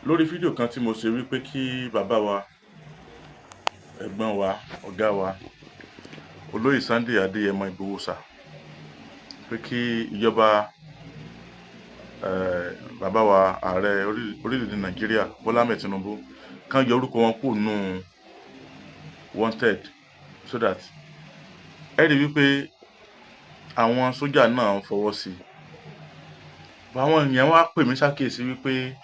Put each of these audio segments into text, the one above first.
lórí fídíò kan tí mo ṣe wípé kí bàbá wa, ẹ̀gbọ́n wa, ọ̀gá wa, olóyè Sunday Adéyẹmọ Ìgbòho Òòṣà, pé kí ìjọba bàbá wa ààrẹ orílẹ̀-èdè Nàìjíríà Bọ́lá Ahmed Tinubu kàn yọ orúkọ wọn kúrò nínú wanted, so that ẹ rí wípé àwọn sójà náà fọwọ́ sí. Àwọn èèyàn wá pè mí ṣàkíyèsí wípé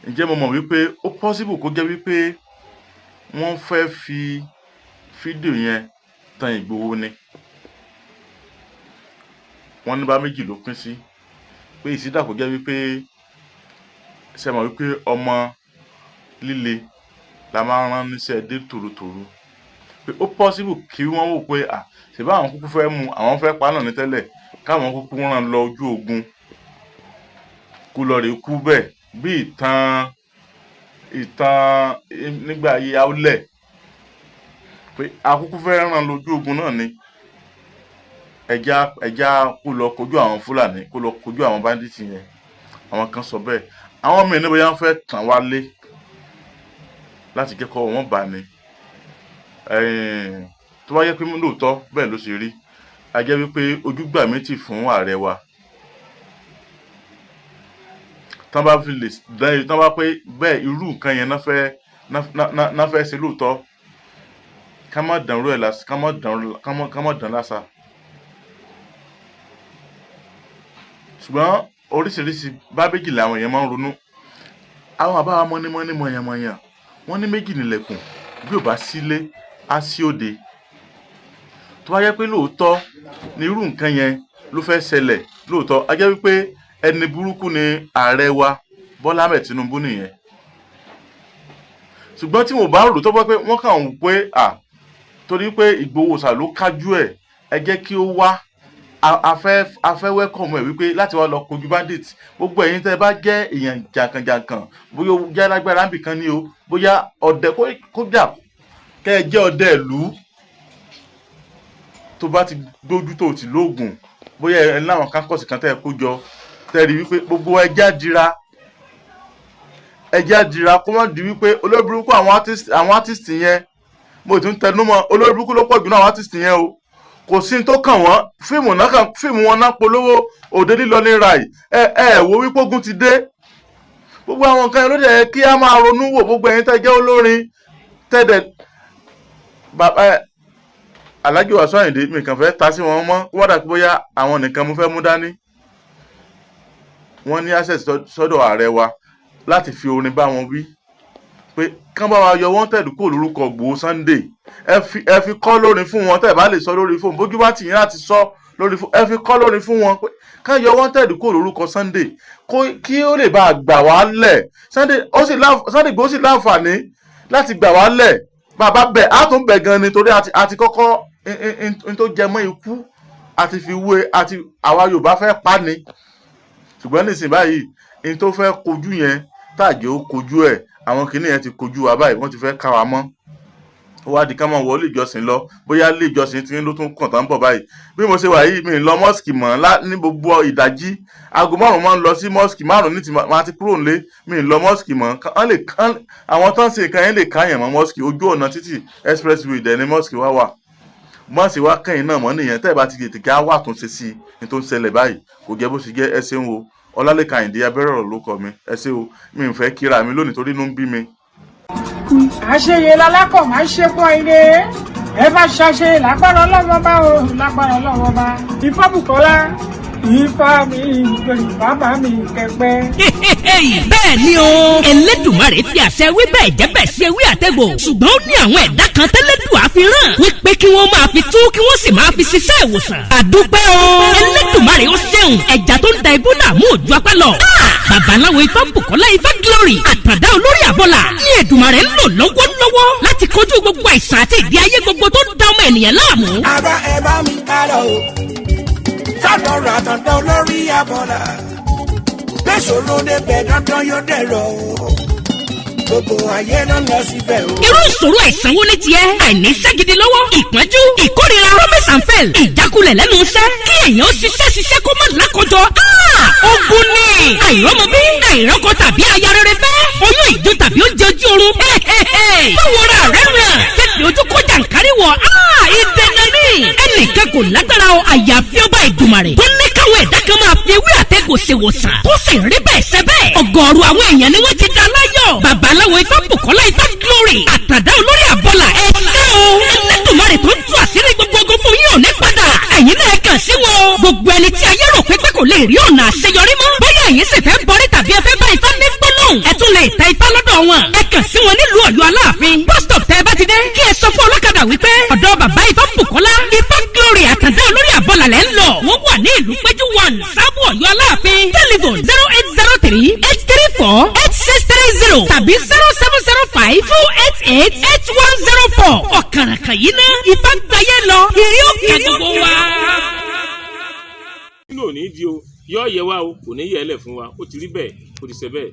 ǹjẹ́ mo mọ̀ wípé ó possible kó jẹ́ wípé wọ́n fẹ́ fi fídíò yẹn tan Ìgbòho ni. Wọ́n ní bá méjì ló pín sí, pé ìsídà kó jẹ́ wípé ṣe mọ̀ wípé ọmọ líle la máa rán níṣẹ́ dé tòrótòró, pé ó possible kí wọ́n wò pé ṣe bá àwọn kúkú fẹ́ mú àwọn fẹ́ pa náà ní tẹ́lẹ̀, káwọn kúkú rán lọ ojú ogun kú lọ rè kú bẹ́ẹ̀, bí ìtàn nígbà ayé Aulẹ̀, pé akúkú fẹ́ rán lójú ogun náà ni. ẹja kó lọ kojú àwọn Fúlàní, kó lọ kojú àwọn bandits yẹn. Àwọn kan sọ bẹ́ẹ̀. Àwọn mìíràn bóyá wọ́n fẹ́ tàn wá lé láti kẹ́kọ̀ọ́ wọn bá ní. Tó bá yẹ pé lóòótọ́ bẹ́ẹ̀ ló ṣe rí, a jẹ́ wípé ojúgbà méjì fún ààrẹ wa. Tán bá fi lè dán, tán bá pé bẹ́ẹ̀ irú nǹkan yẹn náà fẹ́ ṣe lóòótọ́, ká má dànrú ẹ̀ lásà, ká má dàn lásà. Ṣùgbọ́n oríṣiríṣi bá méjì làwọn èèyàn máa ń ronú. Àwọn àbá mọ́nímọ́ní mọ̀yànmọ̀yàn wọ́n ní méjì nílẹ̀kùn, bí ò bá sílé á sí òde. Tó bá yẹ pé lóòótọ́ ni irú nǹkan yẹn ló fẹ́ ṣẹlẹ̀ lóòótọ́, a jẹ́ wípé ẹni burúkú ni ààrẹ wa Bọ́lá Ahmed Tinubu nìyẹn. Ṣùgbọ́n tí mo bá rò tó bá pé wọ́n kàn wò pé torí pé Ìgbòho Òòṣà ló kájú ẹ̀, ẹ jẹ́ kí ó wá, a fẹ́ wẹ́kọ̀mù ẹ̀ wípé láti wá lọ kojú bandit. Gbogbo ẹ̀yin tẹ́ bá jẹ́ èèyàn jàǹkànjàǹkàn, bóyá ó jẹ́ lágbára níbì kan ni o, bóyá ọdẹ kó jà kẹ́ ẹ jẹ́ ọdẹ ìlú tó bá ti gbójú tó ti lóògùn, bóyá ẹ láwọn kánkọ̀sì kan tẹ́ ẹ kó jọ, tẹ́ rí wípé gbogbo ẹja dira kó má di wípé olórí burúkú àwọn artist yẹn, mo tún tẹnu mọ́, olórí burúkú ló pọ̀ jù náà àwọn artist yẹn o. Kò sí tó kàn wọ́n, fíìmù wọn náà polówó òde lílọ ní rai. Wo wípé ogun ti dé. Gbogbo àwọn nǹkan ló dẹ̀ kí á máa ronú wò. Gbogbo ẹ̀yin tẹ́ jẹ́ olórin tẹ́dẹ̀ Alhaji Wasiu Ayinde, mi kàn fẹ́ ta sí wọn mọ́, wọ́n dà pé bóyá àwọn nìkan mo fẹ́ mú dání. Wọ́n ní access sọ́dọ̀ ààrẹ wa láti fi orin bá wọn wí pé kán bá wa yọ wanted kó lórúkọ Ìgbòho Sunday. Ẹ fi kọ́ lórin fún wọn, tẹ́ bá lè sọ lórí fóònù, bójú bá tì yín láti sọ lórí fóònù, ẹ fi kọ́ lórin fún wọn pé kán yọ wanted kó lórúkọ Sunday, kí ó lè bá gbà wá lẹ̀. Sunday Ìgbòho sì láǹfààní láti gbà wá lẹ̀. Bàbá bẹ̀ á tún bẹ̀ gan ni, torí àti kọ́kọ́ n tó jẹ mọ́ ikú àti fi wé, àti àwa Yorùbá fẹ́ pa ni. Ṣùgbọ́n nísìnyí báyìí n tó fẹ́ kojú yẹn tàjẹ́ ó kojú ẹ̀, àwọn kìnìún yẹn ti kojú wa báyìí, wọ́n ti fẹ́ ká wa mọ́. Ó wá di ká máa wọ ilé ìjọsìn lọ, bóyá ilé ìjọsìn tí ló tún kàn tán bọ̀ báyìí. Bí mo ṣe wà yìí, mi ì lọ mọ́sìkì mọ́ ní gbogbo ìdájí. Aago 5 máa ń lọ sí mọ́sìkì, 5 ní ti máa ti kúrò nílé, mi ì lọ mọ́sìkì mọ́. Àwọn tán ṣe nǹkan yẹn lè káyàn mọ́ mọ́sìkì, ojú ọ̀nà títì expressway dẹ̀ ni mọ́sìkì wà. Mọ́sìkì wá kẹ́yìn náà mọ́ nìyẹn, tẹ́ ẹ bá ti tètè ká wà tún ṣe sí ní tó ń ṣẹlẹ̀ báyìí, kò jẹ́ bó ṣe jẹ́. Ẹ ṣeun o. Ọlálékan Àyìndé Abẹ́rẹ́ ló kọ mi. Ẹ ṣé o. Mi ò fẹ́ kíra mi lónìí torí inú ń bí mi. Àṣeyẹ lálákọ̀ máa ń ṣe pọ́ ilé. Ẹ bá ṣàṣe lágbára Ọlọ́run bá o, lágbára Ọlọ́run bá. Ifá Bùkọ́lá, Ifá mi ìgbèrè bàbá mi kẹpẹ́. Bẹ́ẹ̀ ni o, Elédùmarè fi àṣẹ wí bẹ́ẹ̀ jẹ́ bẹ́ẹ̀ ṣe wí àtẹ̀gbò. Ṣùgbọ́n ó ní àwọn ẹ̀dá kan tẹ́lẹ̀dùn àfihàn wípé kí wọ́n máa fi tú kí wọ́n sì máa fi ṣiṣẹ́ ìwòsàn. Àdúpẹ́ o, Elédùmarè ó ṣeun, ẹja tó ń da ibú láàmú òjò apá lọ. Babaláwo Ifá Bùkọ́lá Ifá Glory àtàndá olórí àbọ̀là ní Èdùmarè ń lò lọ́wọ́lọ́wọ́ láti kojú gbogbo àìsàn àti ìdí ayé gbogbo tó ń da ọmọ ènìyàn láàmú. Ara ẹ bá mi kálọ o, sádọ̀rọ̀ àtàndá olórí àbọ̀là, gbèsòrò débẹ̀ dandan yóò dẹ̀rọ̀ o. Gbogbo ayé ló lọ síbẹ̀ o. Irú ìṣòro àìsàn wo ni tiẹ̀? Àìníṣẹ́ gidi lọ́wọ́, ìpọ́njú, ìkórira, promise and fail, ìjákulẹ̀ lẹ́nu iṣẹ́, kí èèyàn ṣiṣẹ́ kó má lákọjọ. Ogun ni àìrọ́mọbí, àìrọ́kọ tàbí aya rere fẹ́ oyún ìjó tàbí oúnjẹ ojú oorun báwọra rẹ ràn tẹsí ojú kó jàǹkárí wọ ìdènà ní ẹnìkan kò lágbára o àyàfi ọba Ìdùmarè tó ní káwọn ẹ̀dá kan máa fi ewé àtẹ̀gùn ṣe wòsàn tó sì rí bẹ́ẹ̀ ṣe bẹ́ẹ̀ ọ̀gọ̀ọ̀rọ̀ àwọn èèyàn ni wọ́n ti dá láyọ̀ babaláwo Ifá Bùkọ́lá Ifá Glory àtàdá olórí àbọ̀là ẹ̀ ṣẹ́ o Ẹlẹ́dùmarè tó ń tú àṣírí gbogbo ogun fún yín ò ní padà ẹ̀yin náà kàn sí wọn o gbogbo ẹni tí ayé rò pé kò lè rí ọ̀nà àṣeyọrí mọ́ bóyá ẹ̀yin sì fẹ́ bọrí tàbí ẹ fẹ́ bá Ifá ní gbólóhùn ẹ tún lè ta Ifá lọ́dọ̀ wọn ẹ kàn sí wọn nílùú Ọ̀yọ́ Aláàfin bus stop tẹ́ ẹ bá ti dé kí ẹ sọ fún ọlọ́kadà wípé ọ̀dọ̀ bàbá Ifá Bùkọ́lá Ifá Glory àtàdá olórí àbọ̀là lẹ́ ń lọ wọ́n wà ní ìlú Péjú 1 Sábò Ọ̀yọ́ Aláàfin telephone 08038348630 tàbí 0705288104 ọ̀kàràkà yìí ná Ifá gbáyé lọ ìrí òkè gbogbo wa. nínú òní di o yọ yẹ wa o kò ní yẹ ẹ lẹ fún wa ó ti rí bẹ́ẹ̀ ó ti ṣe bẹ́ẹ̀.